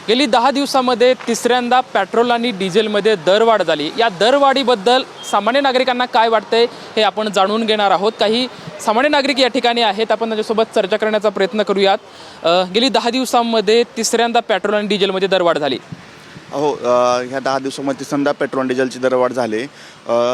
गेली 10 दिवसांमध्ये तिसऱ्यांदा पेट्रोल आणि डिझेलमध्ये दरवाढ झाली। या दरवाढीबद्दल सामान्य नागरिकांना काय वाटतंय हे आपण जाणून घेणार आहोत। काही सामान्य नागरिक या ठिकाणी आहेत, आपण त्यांच्यासोबत चर्चा करण्याचा प्रयत्न करूयात। गेली 10 दिवसांमध्ये तिसऱ्यांदा पेट्रोल आणि डिझेलमध्ये दरवाढ झाली। हो, ह्या 10 दिवसामध्ये तिसऱ्यांदा पेट्रोल आणि डिझेलची दरवाढ झाली।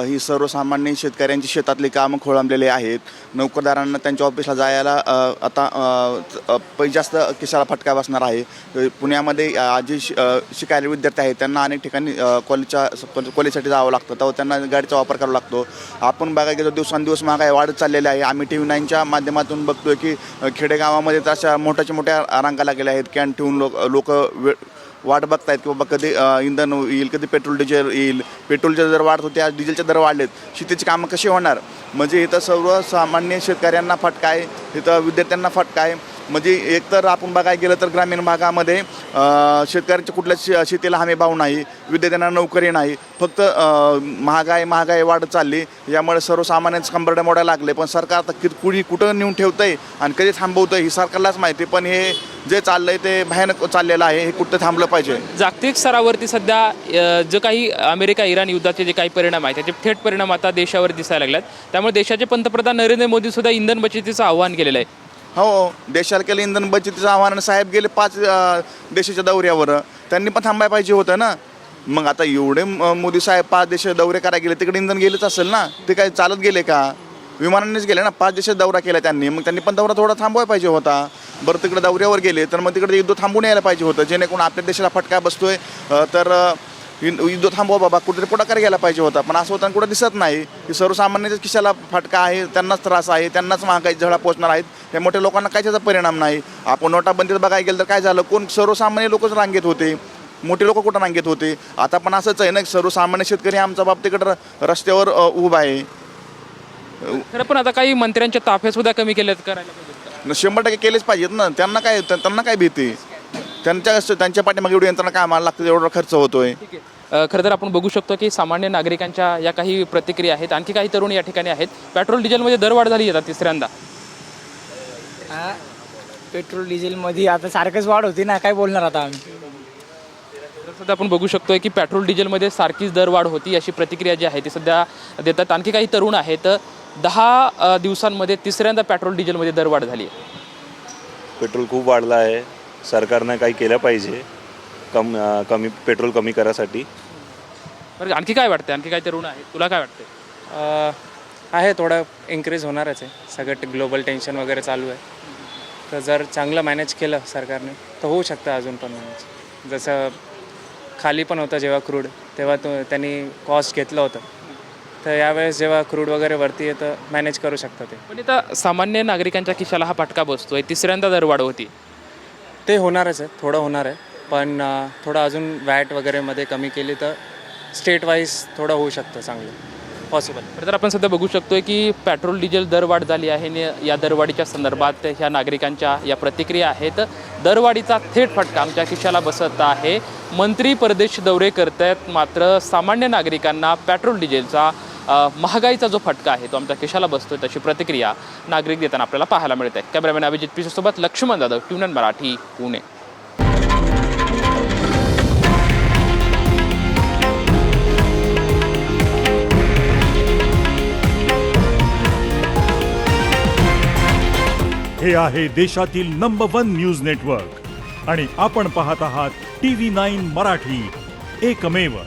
ही सर्वसामान्य शेतकऱ्यांची शेतातली कामं खोळंबलेली आहेत। नोकरदारांना त्यांच्या ऑफिसला जायला आता जास्त खिशाला फटका बसणार आहे। पुण्यामध्ये जे शिकायला विद्यार्थी आहेत त्यांना अनेक ठिकाणी कॉलेजसाठी जावं लागतं, तेव्हा त्यांना गाडीचा वापर करावा लागतो। आपण बघायला गेलो दिवसांदिवस महागाई वाढत चाललेली आहे। आम्ही TV9च्या माध्यमातून बघतोय की खेडेगावामध्ये तशा मोठ्या रांगा लागलेल्या आहेत। कॅन ठेवून लोक वाट बघतायत की बाबा कधी इंधन येईल, कधी पेट्रोल डिझेल येईल। पेट्रोलचे दर वाढत होते, आज डिझेलचे दर वाढलेत। शेतीची कामं कशी होणार? म्हणजे इथं सर्वसामान्य शेतकऱ्यांना फटका आहे, इथं विद्यार्थ्यांना फटका आहे। म्हणजे एकतर आपण बघायला गेलं तर ग्रामीण भागामध्ये शेतकऱ्यांच्या कुठल्याच शेतीला हमी भाव नाही, विद्यार्थ्यांना नोकरी नाही, फक्त महागाई वाढत चालली। यामुळे सर्वसामान्यांचं कंबरडे मोडायला लागले। पण सरकार आता कुठं नेऊन ठेवतंय आणि कधी थांबवतंय ही सरकारलाच माहिती। पण हे जे चाललंय ते भयानक चाललेलं आहे, हे कुठं थांबलं पाहिजे। जागतिक स्तरावरती सध्या जे काही अमेरिका इराण युद्धाचे जे काही परिणाम आहेत त्याचे थेट परिणाम आता देशावर दिसायला लागलेत। त्यामुळे देशाचे पंतप्रधान नरेंद्र मोदी सुद्धा इंधन बचतीचं आवाहन केलेलं आहे। हो, देशाला केलं इंधन बचतीचं आव्हान। साहेब गेले 5 देशाच्या दौऱ्यावर, त्यांनी पण थांबायला पाहिजे होतं ना। मग आता एवढे मोदी साहेब 5 देशाचे दौरे करायला गेले, तिकडे इंधन गेलेच असेल ना। ते काय चालत गेले का? विमानानेच गेले ना। 5 देशाचा दौरा केला त्यांनी, मग त्यांनी पण दौरा थोडा थांबवायला पाहिजे होता। बरं, तिकडे दौऱ्यावर गेले तर मग तिकडे युद्ध थांबून यायला पाहिजे होतं, जेणेकरून आपल्या देशाला फटका बसतोय तर युद्ध थांबवा बाबा, कुठेतरी पुढाकार घ्यायला पाहिजे होता। पण असं होताना कुठं दिसत नाही की सर्वसामान्यांच्या खिशाला फटका आहे, त्यांनाच त्रास आहे, त्यांनाच महागाई झळा पोचणार आहेत। त्या मोठ्या लोकांना काय त्याचा परिणाम नाही। आपण नोटाबंदीत बघायला गेलं तर काय झालं, कोण सर्वसामान्य लोकच रांगेत होते, मोठे लोक कुठं रांगेत होते। आता पण असंच आहे ना, सर्वसामान्य शेतकरी आमचा बाप तिकडं रस्त्यावर उभा आहे। खरं पण आता काही मंत्र्यांच्या ताफ्या सुद्धा कमी केल्यात, करायला पाहिजे। 100% केलेच पाहिजेत ना। त्यांना काय भीती? त्यांच्या पाठीमागे एवढी यंत्रणा कामाला लागतं, एवढा खर्च होतोय। खरं तर आपण बघू शकतो की सामान्य नागरिकांच्या या काही प्रतिक्रिया आहेत। आणखी काही तरुण या ठिकाणी आहेत। पेट्रोल डिझेलमध्ये दरवाढ झाली आहे तिसऱ्यांदा। पेट्रोल डिझेलमध्ये आता सारखंच वाढ होती ना, काय बोलणार आता आम्ही। सध्या आपण बघू शकतोय की पेट्रोल डिझेलमध्ये सारखीच दरवाढ होती, अशी प्रतिक्रिया जी आहे ती सध्या देतात। आणखी काही तरुण आहेत। 10 दिवसांमध्ये तिसऱ्यांदा पेट्रोल डिझेलमध्ये दरवाढ झाली आहे। पेट्रोल खूप वाढलं आहे, सरकारनं काही केलं पाहिजे कमी पेट्रोल कमी करायसाठी। बरं, आणखी काय वाटतं? आणखी काही तरुण आहेत, तुला काय वाटतं? आहे थोडं इन्क्रीज होणारच आहे। सगळं ग्लोबल टेन्शन वगैरे चालू आहे, तर जर चांगलं मॅनेज केलं सरकारने तर होऊ शकतं अजून पण मॅनेज। जसं खाली पण होतं जेव्हा क्रूड, तेव्हा त्यांनी कॉस्ट घेतलं होतं, तर यावेळेस जेव्हा क्रूड वगैरे वरती येतं मॅनेज करू शकतं ते। पण इथं सामान्य नागरिकांच्या खिशाला हा फटका बसतोय, तिसऱ्यांदा दरवाढ होती। ते होणारच आहे, थोडं होणार आहे, पण थोडं अजून वॅट वगैरेमध्ये कमी केली तर स्टेट वाईज थोडं होऊ शकतं चांगलं पॉसिबल। तर आपण सध्या बघू शकतोय की पेट्रोल डिझेल दरवाढ झाली आहे। या दरवाढीच्या संदर्भात ह्या नागरिकांच्या या प्रतिक्रिया आहेत। दरवाढीचा थेट फटका आमच्या खिशाला बसत आहे। मंत्री परदेश दौरे करतायत, मात्र सामान्य नागरिकांना पेट्रोल डिझेलचा महागाईचा जो फटका आहे तो आमच्या खिशाला बसतोय, तशी प्रतिक्रिया नागरिक देताना आपल्याला पाहायला मिळत आहे। कॅमेरामॅन अभिजित पिशेसोबत लक्ष्मण जाधव, TV9 मराठी, पुणे। हे आहे देशातील नंबर 1 न्यूज नेटवर्क आणि आपण पाहत आहात TV9 मराठी, एकमेव।